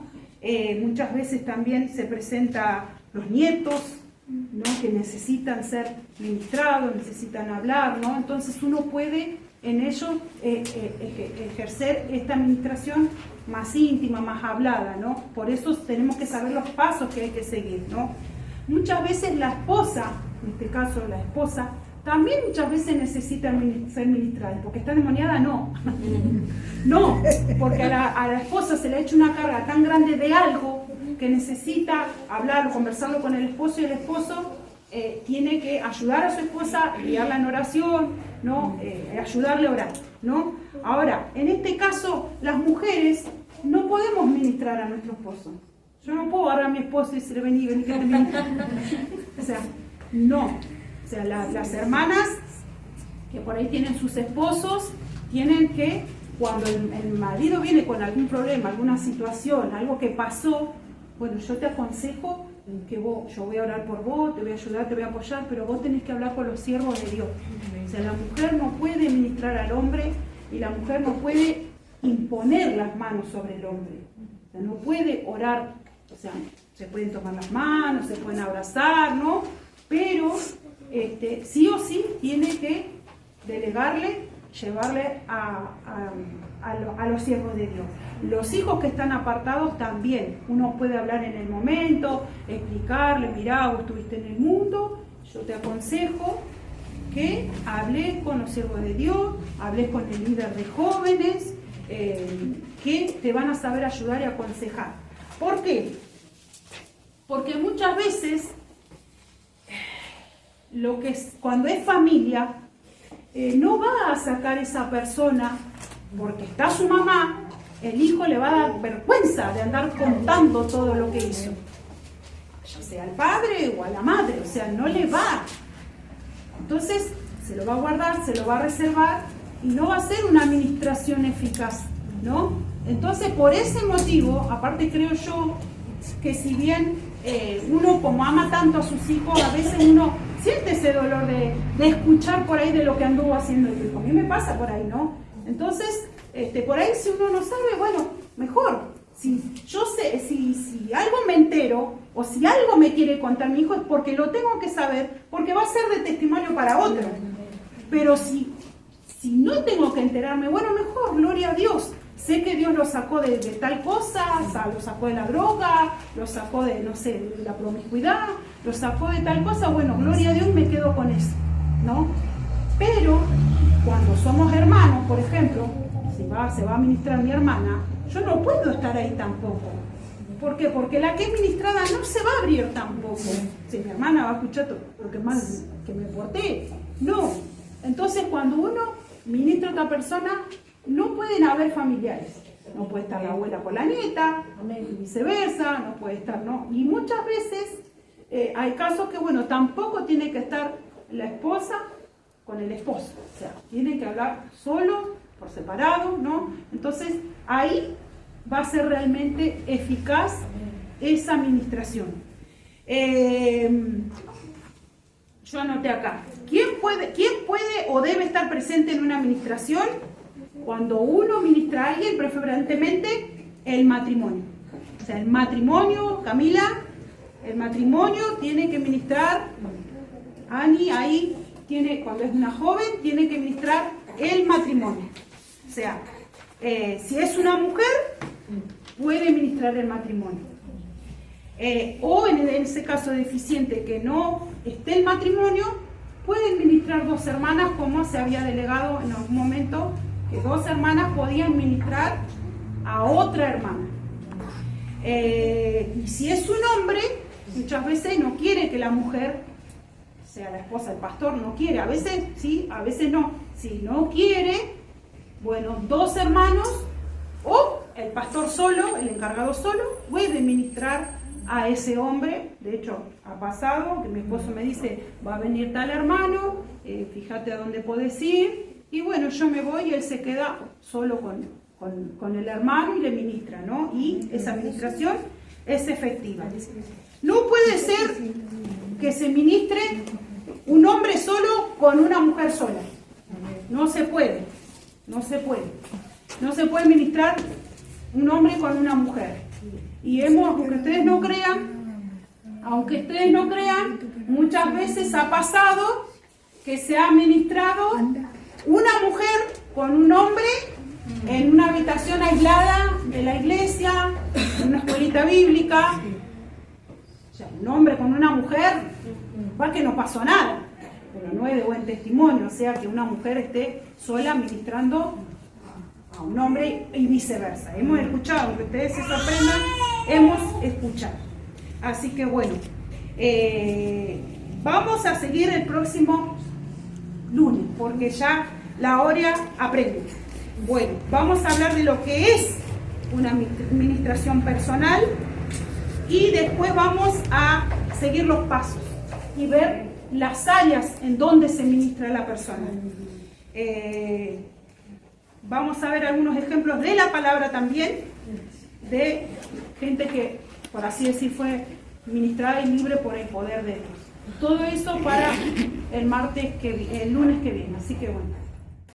Muchas veces también se presentan los nietos, ¿no? Que necesitan ser ministrados, necesitan hablar, ¿no? Entonces uno puede en ellos ejercer esta administración más íntima, más hablada, ¿no? Por eso tenemos que saber los pasos que hay que seguir, ¿no? Muchas veces la esposa, en este caso la esposa, también muchas veces necesita ser ministrada, porque está endemoniada, no. No, porque a la esposa se le ha hecho una carga tan grande de algo que necesita hablarlo, conversarlo con el esposo, y el esposo tiene que ayudar a su esposa, guiarla en oración, ¿no? Ayudarle a orar, ¿no? Ahora, en este caso, las mujeres no podemos ministrar a nuestro esposo. Yo no puedo agarrar a mi esposo y decirle, vení que te ministro. O sea, no. O sea, las hermanas que por ahí tienen sus esposos, tienen que, cuando el marido viene con algún problema, alguna situación, algo que pasó, bueno, yo te aconsejo que yo voy a orar por vos, te voy a ayudar, te voy a apoyar, pero vos tenés que hablar con los siervos de Dios. O sea, la mujer no puede ministrar al hombre, y la mujer no puede imponer las manos sobre el hombre. O sea, no puede orar, o sea, se pueden tomar las manos, se pueden abrazar, ¿no? Pero sí o sí tiene que delegarle, llevarle a los siervos de Dios. Los hijos que están apartados también, uno puede hablar en el momento, explicarle, mirá, vos estuviste en el mundo, yo te aconsejo que hables con los siervos de Dios, hables con el líder de jóvenes, que te van a saber ayudar y aconsejar. ¿Por qué? Porque muchas veces cuando es familia, no va a sacar esa persona porque está su mamá, el hijo le va a dar vergüenza de andar contando todo lo que hizo, ya sea al padre o a la madre, o sea, no le va. Entonces se lo va a guardar, se lo va a reservar, y no va a ser una administración eficaz, ¿no? Entonces, por ese motivo, aparte creo yo que si bien uno como ama tanto a sus hijos, a veces uno siente ese dolor de escuchar por ahí de lo que anduvo haciendo el hijo. A mí me pasa por ahí, ¿no? Entonces, por ahí si uno no sabe, bueno, mejor. Si yo sé, si algo me entero o si algo me quiere contar mi hijo es porque lo tengo que saber, porque va a ser de testimonio para otro. Pero si no tengo que enterarme, bueno, mejor, gloria a Dios. Sé que Dios lo sacó de tal cosa, lo sacó de la droga, lo sacó de, no sé, de la promiscuidad, lo sacó de tal cosa, bueno, gloria a Dios, me quedo con eso, ¿no? Pero cuando somos hermanos, por ejemplo, se va a ministrar mi hermana, yo no puedo estar ahí tampoco. ¿Por qué? Porque la que es ministrada no se va a abrir tampoco. Si mi hermana va a escuchar todo lo que mal que me porté, no. Entonces cuando uno ministra a otra persona, no pueden haber familiares. No puede estar la abuela con la nieta, y viceversa, no puede estar, ¿no? Y muchas veces hay casos que, bueno, tampoco tiene que estar la esposa con el esposo. O sea, tienen que hablar solo, por separado, ¿no? Entonces, ahí va a ser realmente eficaz esa administración. Yo anoté acá. ¿Quién puede o debe estar presente en una administración? Cuando uno ministra a alguien, preferentemente el matrimonio. O sea, el matrimonio, Camila, el matrimonio tiene que ministrar, Ani, ahí tiene, cuando es una joven, tiene que ministrar el matrimonio. O sea, si es una mujer, puede ministrar el matrimonio. O en ese caso deficiente que no esté el matrimonio, pueden ministrar dos hermanas, como se había delegado en algún momento, que dos hermanas podían ministrar a otra hermana. Y si es un hombre, muchas veces no quiere que la mujer sea la esposa del pastor, no quiere, a veces sí, a veces no. Si no quiere, bueno, dos hermanos o el pastor solo, el encargado solo, puede ministrar a ese hombre. De hecho, ha pasado que mi esposo me dice, va a venir tal hermano, fíjate a dónde podés ir. Y bueno, yo me voy y él se queda solo con el hermano y le ministra, ¿no? Y esa administración es efectiva. No puede ser que se ministre un hombre solo con una mujer sola. No se puede, no se puede. No se puede ministrar un hombre con una mujer. Y aunque ustedes no crean, muchas veces ha pasado que se ha ministrado una mujer con un hombre en una habitación aislada de la iglesia, en una escuelita bíblica. O sea, un hombre con una mujer, va que no pasó nada, pero no es de buen testimonio. O sea, que una mujer esté sola ministrando a un hombre y viceversa. Hemos escuchado, que ustedes se sorprendan, hemos escuchado. Así que bueno, vamos a seguir el próximo lunes, porque ya la hora apremia. Bueno, vamos a hablar de lo que es una administración personal y después vamos a seguir los pasos y ver las áreas en donde se ministra la persona. Vamos a ver algunos ejemplos de la palabra también, de gente que, por así decir, fue ministrada y libre por el poder de Dios. Todo eso para el lunes que viene. Así que bueno.